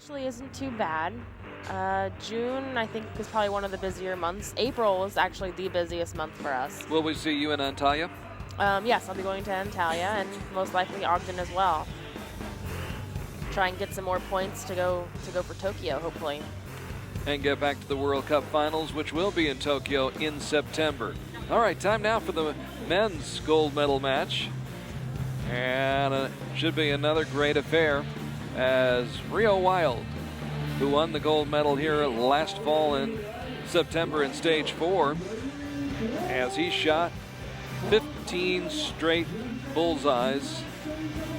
actually isn't too bad. June, I think, is probably one of the busier months. April was actually the busiest month for us. Will we see you in Antalya? Yes, I'll be going to Antalya and most likely Ogden as well. Try and get some more points to go for Tokyo, hopefully. And get back to the World Cup Finals, which will be in Tokyo in September. All right, time now for the men's gold medal match. And it should be another great affair as Reo Wilde, who won the gold medal here last fall in September in stage 4, as he shot 15 straight bullseyes,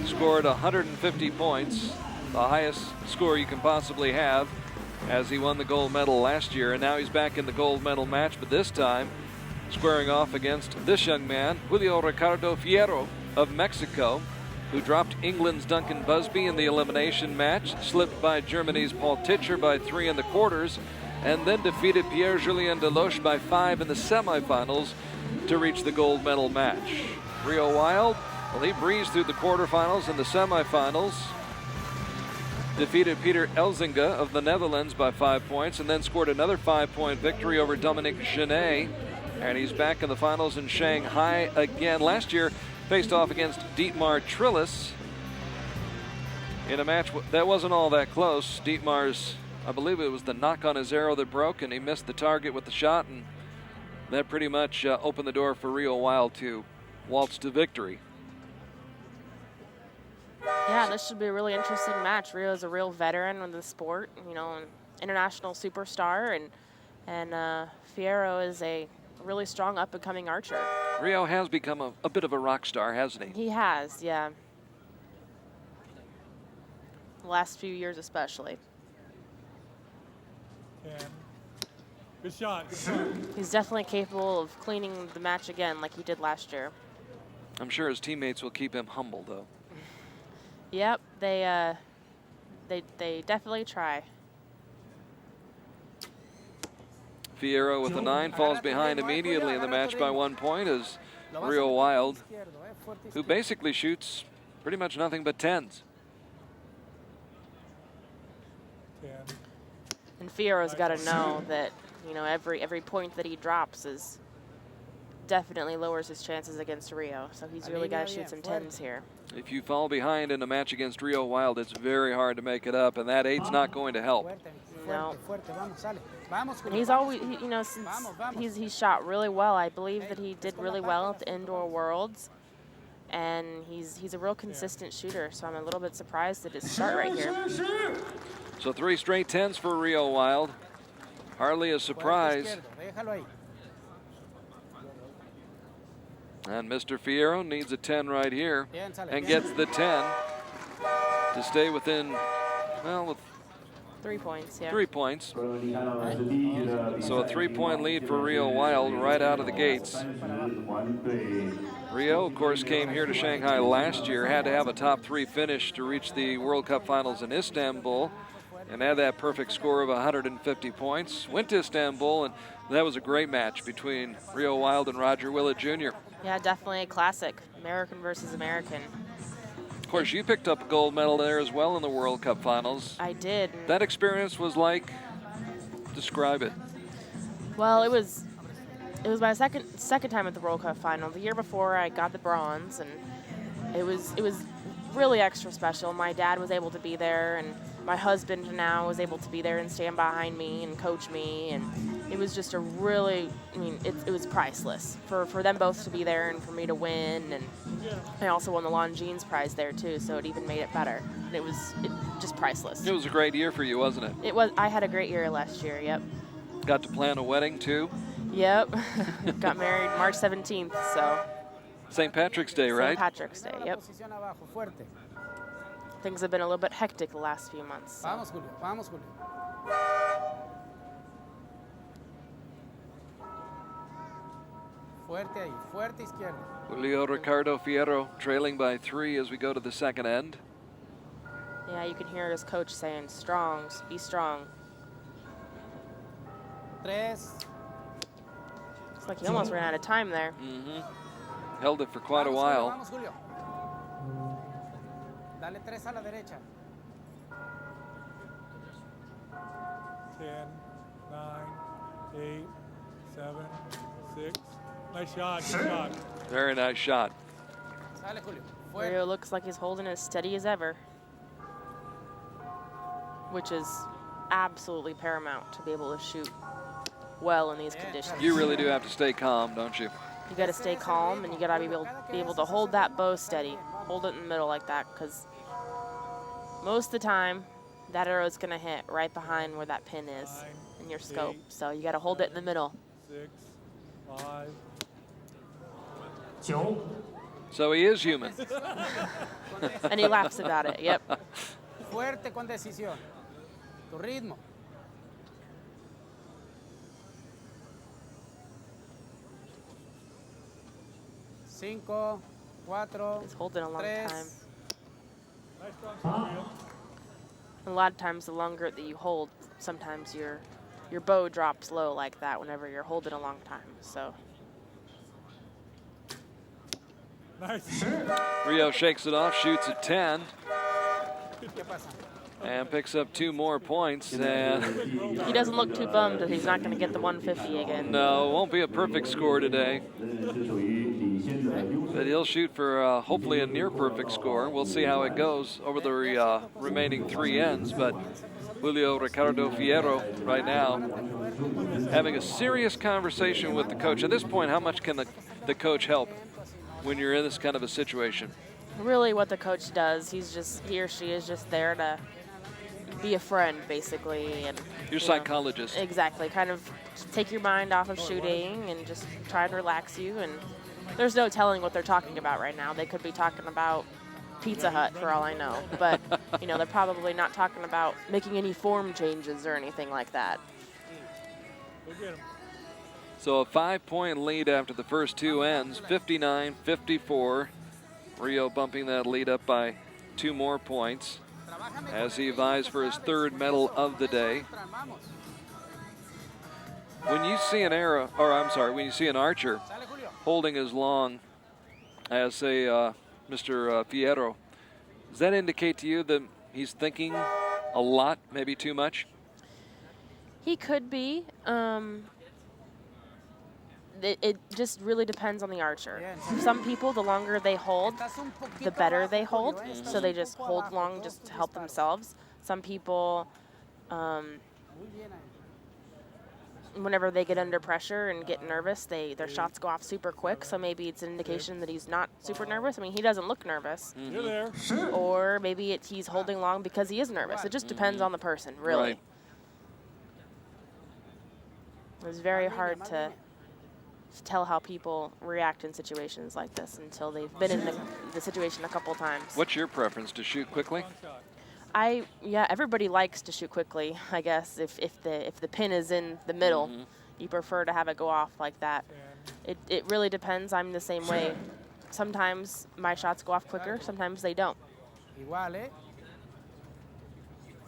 scored 150 points, the highest score you can possibly have, as he won the gold medal last year. And now he's back in the gold medal match, but this time squaring off against this young man, Julio Ricardo Fierro of Mexico, who dropped England's Duncan Busby in the elimination match, slipped by Germany's Paul Titscher by 3 in the quarters, and then defeated Pierre-Julien Deloche by 5 in the semifinals to reach the gold medal match. Reo Wilde, well, he breezed through the quarterfinals and the semifinals, defeated Peter Elzinga of the Netherlands by 5 points, and then scored another 5-point victory over Dominic Genet, and he's back in the finals in Shanghai again. Last year, faced off against Dietmar Trillis in a match that wasn't all that close. Dietmar's, I believe it was the knock on his arrow that broke, and he missed the target with the shot, and that pretty much opened the door for Reo Wilde to waltz to victory. Yeah, this should be a really interesting match. Reo is a real veteran of the sport, you know, an international superstar, and Fierro is a really strong up-and-coming archer. Reo has become a bit of a rock star, hasn't he? He has, yeah. The last few years especially. Good shot. He's definitely capable of cleaning the match again like he did last year. I'm sure his teammates will keep him humble, though. Yep, they definitely try. Fierro with a 9 falls behind immediately in the match by 1 point as Reo Wilde, who basically shoots pretty much nothing but 10s. And Fierro's got to know that, you know, every point that he drops is definitely lowers his chances against Reo. So he's really got to shoot some 10s here. If you fall behind in a match against Reo Wilde, it's very hard to make it up, and that 8's not going to help. No. And he's always, you know, since he's shot really well. I believe that he did really well at the Indoor Worlds, and he's a real consistent shooter. So I'm a little bit surprised at his start right here. So 3 straight 10s for Reo Wilde. Hardly a surprise. And Mr. Fierro needs a 10 right here and gets the 10 to stay within, well, with 3 points, yeah. 3 points. So a 3-point lead for Reo Wilde right out of the gates. Reo, of course, came here to Shanghai last year, had to have a top 3 finish to reach the World Cup Finals in Istanbul, and had that perfect score of 150 points. Went to Istanbul, and that was a great match between Reo Wilde and Roger Willett Jr. Yeah, definitely a classic, American versus American. Of course, you picked up a gold medal there as well in the World Cup Finals. I did. That experience was like, describe it. Well, it was my second time at the World Cup Final. The year before, I got the bronze, and it was really extra special. My dad was able to be there, and my husband now was able to be there and stand behind me and coach me, and it was just a really, I mean, it was priceless for them both to be there and for me to win. And I also won the Longines prize there too, so it even made it better. And it was just priceless. It was a great year for you, wasn't it? It was. I had a great year last year. Yep. Got to plan a wedding too. Yep. Got married March 17th. So. St. Patrick's Day, right? St. Patrick's Day. Yep. Things have been a little bit hectic the last few months. So. Vamos, Julio. Vamos, Julio. Fuerte ahí, fuerte izquierda. Julio Ricardo Fierro trailing by 3 as we go to the second end. Yeah, you can hear his coach saying, strong, be strong. 3. It's like he almost ran out of time there. Mm-hmm. Held it for quite a while. Vamos, Julio. Dale 3 a la derecha. 10, 9, 8, 7, 6. Nice shot. Good shot. Very nice shot. Sale, Julio. Fuerte. Reo looks like he's holding as steady as ever, which is absolutely paramount to be able to shoot well in these conditions. You really do have to stay calm, don't you? You got to stay calm, and you got to be able to hold that bow steady, hold it in the middle like that, because most of the time that arrow is going to hit right behind where that pin is in your scope. So you got to hold it in the middle. 6, 5. So he is human. And he laughs about it. Yep. Fuerte con decisión. Tu ritmo. Cinco, cuatro, He's holding a long tres. time. Nice strong shot, Reo. A lot of times, the longer that you hold, sometimes your bow drops low like that whenever you're holding a long time. So Nice. Reo shakes it off, shoots at 10, ¿Qué pasa? and picks up 2 more points. And he doesn't look too bummed that he's not going to get the 150 again. no, it won't be a perfect score today. But he'll shoot for hopefully a near perfect score. We'll see how it goes over the remaining 3 ends. But Julio Ricardo Fierro right now having a serious conversation with the coach. At this point, how much can the coach help when you're in this kind of a situation? Really, what the coach does, he or she is just there to be a friend, basically, and Your psychologist. Exactly, kind of take your mind off of shooting and just try to relax you. And there's no telling what they're talking about right now. They could be talking about Pizza Hut for all I know, but they're probably not talking about making any form changes or anything like that. Go get him. So a 5-point lead after the first 2 ends, 59-54. Reo bumping that lead up by 2 more points as he vies for his 3rd medal of the day. When you see an arrow, or I'm sorry, when you see an archer holding as long as, say, Mr. Fierro, does that indicate to you that he's thinking a lot, maybe too much? He could be. It just really depends on the archer. Some people, the longer they hold, the better they hold. So they just hold long just to help themselves. Some people, whenever they get under pressure and get nervous, their shots go off super quick. So maybe it's an indication that he's not super nervous. I mean, he doesn't look nervous. You're there. Or maybe he's holding long because he is nervous. It just depends on the person, really. Right. It's very hard to tell how people react in situations like this until they've been in the situation a couple times. What's your preference, to shoot quickly? Yeah, everybody likes to shoot quickly, I guess. If the pin is in the middle, you prefer to have it go off like that. It really depends. I'm the same way. Sometimes my shots go off quicker, sometimes they don't. Igual, ¿eh?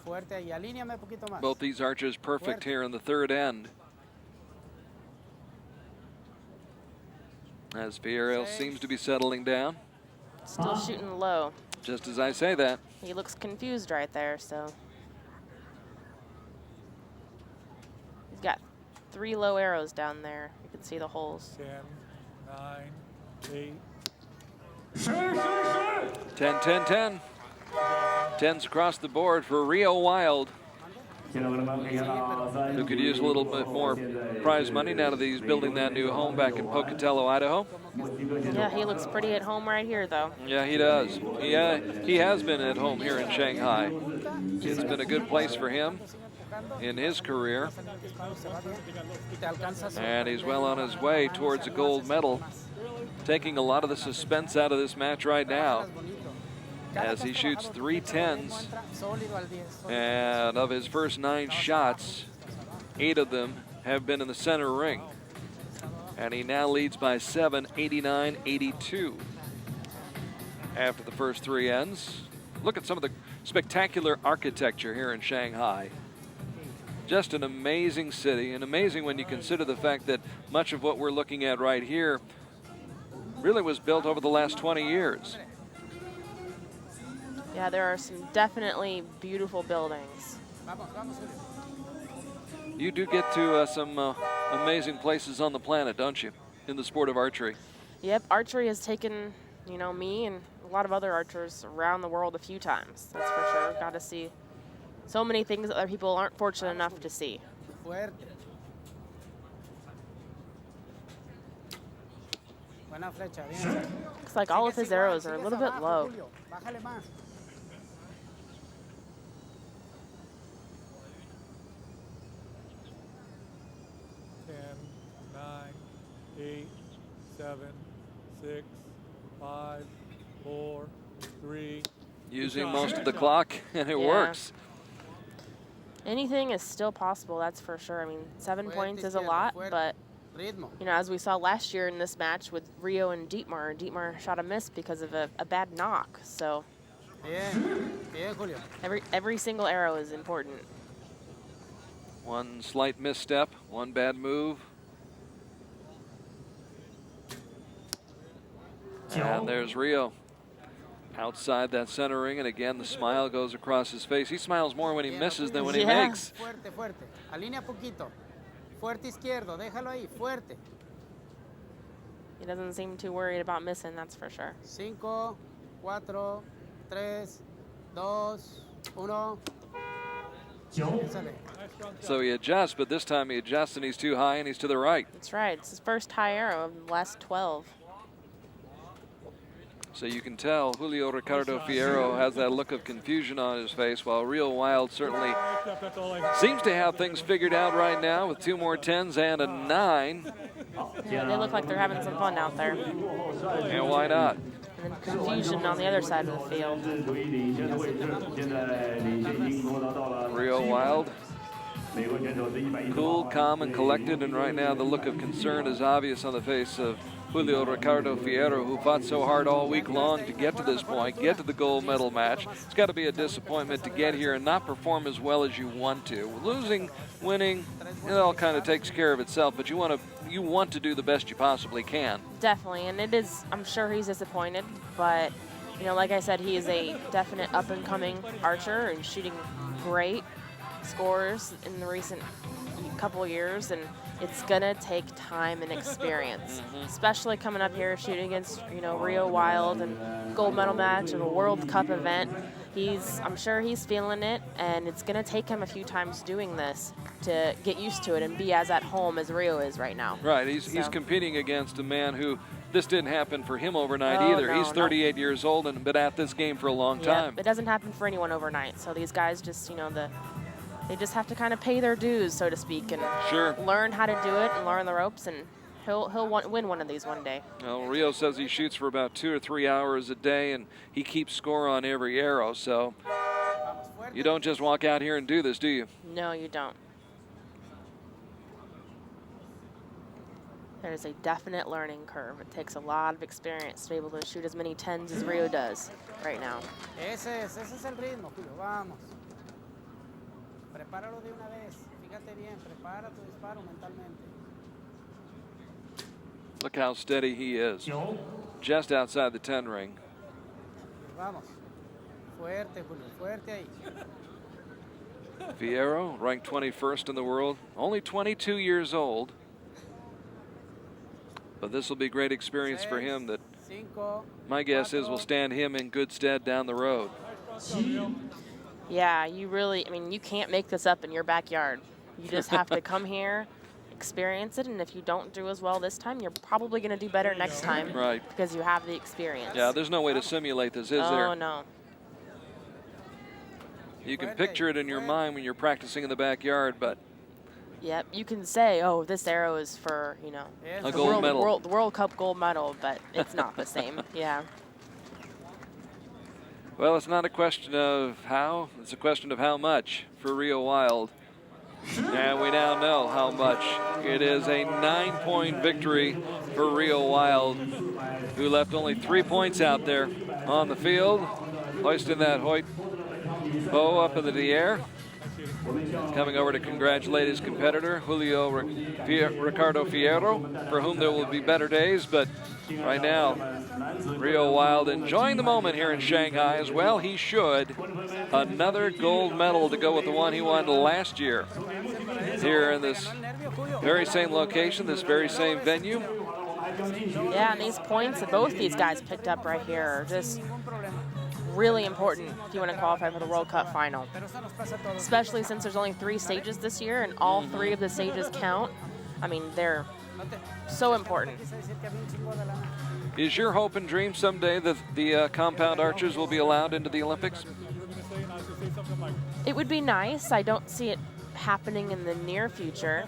Fuerte y alíñame un poquito más. Both these archers perfect here in the 3rd end. As Fierro seems to be settling down. Still shooting low. Just as I say that. He looks confused right there, so. He's got 3 low arrows down there. You can see the holes. 10, 9, 8. 10, 10, 10. 10s across the board for Reo Wilde, who could use a little bit more prize money now that he's building that new home back in Pocatello, Idaho. Yeah, he looks pretty at home right here, though. Yeah, he does. He has been at home here in Shanghai. It's been a good place for him in his career. And he's well on his way towards a gold medal, taking a lot of the suspense out of this match right now, as he shoots 3 10s, and of his first 9 shots, 8 of them have been in the center ring. And he now leads by 7, 89-82 after the first 3 ends. Look at some of the spectacular architecture here in Shanghai. Just an amazing city, and amazing when you consider the fact that much of what we're looking at right here really was built over the last 20 years. Yeah, there are some definitely beautiful buildings. You do get to some amazing places on the planet, don't you, in the sport of archery? Yep, archery has taken, you know, me and a lot of other archers around the world a few times. That's for sure. Got to see so many things that other people aren't fortunate enough to see. Fuerte. Buena flecha, bien. Looks like all of his arrows are a little bit low. Bájale más. 10, 9, 8, 7, 6, 5, 4, 3. Using most of the clock, and it works. Anything is still possible, that's for sure. I mean, 7 points is a lot, but Ritmo. you know, as we saw last year in this match with Reo and Dietmar shot a miss because of a bad knock. So Bien, bien, Julio. every single arrow is important. One slight misstep, one bad move. And there's Reo outside that center ring, and again the smile goes across his face. He smiles more when he misses than when he makes. Fuerte, fuerte. Alinea poquito. Fuerte izquierdo, déjalo ahí, fuerte. He doesn't seem too worried about missing, that's for sure. 5, 4, 3, 2, 1. Échale. So he adjusts, but this time he adjusts and he's too high and he's to the right. That's right. It's his first high arrow of the last 12. So you can tell Julio Ricardo Fierro has that look of confusion on his face, while Reo Wilde certainly seems to have things figured out right now with 2 more 10s and a 9. Yeah, they look like they're having some fun out there. And why not? And then confusion on the other side of the field. Reo Wilde, cool, calm, and collected, and right now the look of concern is obvious on the face of Julio Ricardo Fierro, who fought so hard all week long to get to this point, get to the gold medal match. It's got to be a disappointment to get here and not perform as well as you want to. Losing, winning, it all kind of takes care of itself, but you want to do the best you possibly can. Definitely, and it is, I'm sure he's disappointed, but, you know, like I said, he is a definite up-and-coming archer and shooting great scores in the recent couple of years, and it's gonna take time and experience, especially coming up here shooting against, you know, Reo Wilde and gold medal match of a World Cup event. I'm sure he's feeling it, and it's gonna take him a few times doing this to get used to it and be as at home as Reo is right now. Right, he's competing against a man who, this didn't happen for him overnight either. No, he's 38 years old and been at this game for a long time. It doesn't happen for anyone overnight, so these guys just, you know, they just have to kind of pay their dues, so to speak, and learn how to do it and learn the ropes, and he'll win one of these one day. Well, Reo says he shoots for about 2 or 3 hours a day, and he keeps score on every arrow, so you don't just walk out here and do this, do you? No, you don't. There's a definite learning curve. It takes a lot of experience to be able to shoot as many 10s as Reo does right now. Ese es el ritmo, Julio. Vamos. Prepáralo de una vez. Fíjate bien, prepara tu disparo mentalmente. Look how steady he is. Just outside the 10 ring. Vamos. Fuerte, Julio. Fuerte ahí. Fierro, ranked 21st in the world, only 22 years old. But this will be great experience for him that my guess is will stand him in good stead down the road. Yeah, you really, I mean, you can't make this up in your backyard. You just have to come here, experience it, and if you don't do as well this time, you're probably going to do better next time. Right. Because you have the experience. Yeah, there's no way to simulate this, is there? Oh, no. You can picture it in your mind when you're practicing in the backyard, but... Yep, you can say, oh, this arrow is for, you know, a gold medal. The World Cup gold medal, but it's not the same. Yeah. Well, it's not a question of how, it's a question of how much for Reo Wilde. And we now know how much. It is a 9-point victory for Reo Wilde, who left only 3 points out there on the field, hoisting that Hoyt bow up into the air. Coming over to congratulate his competitor, Julio Ricardo Fierro, for whom there will be better days, but right now, Reo Wilde enjoying the moment here in Shanghai as well. He should. Another gold medal to go with the one he won last year. here in this very same location, this very same venue. Yeah, and these points that both these guys picked up right here are just really important if you want to qualify for the World Cup final. Especially since there's only 3 stages this year and all 3 of the stages count. I mean, they're so important. Is your hope and dream someday that the compound archers will be allowed into the Olympics? It would be nice. I don't see it happening in the near future.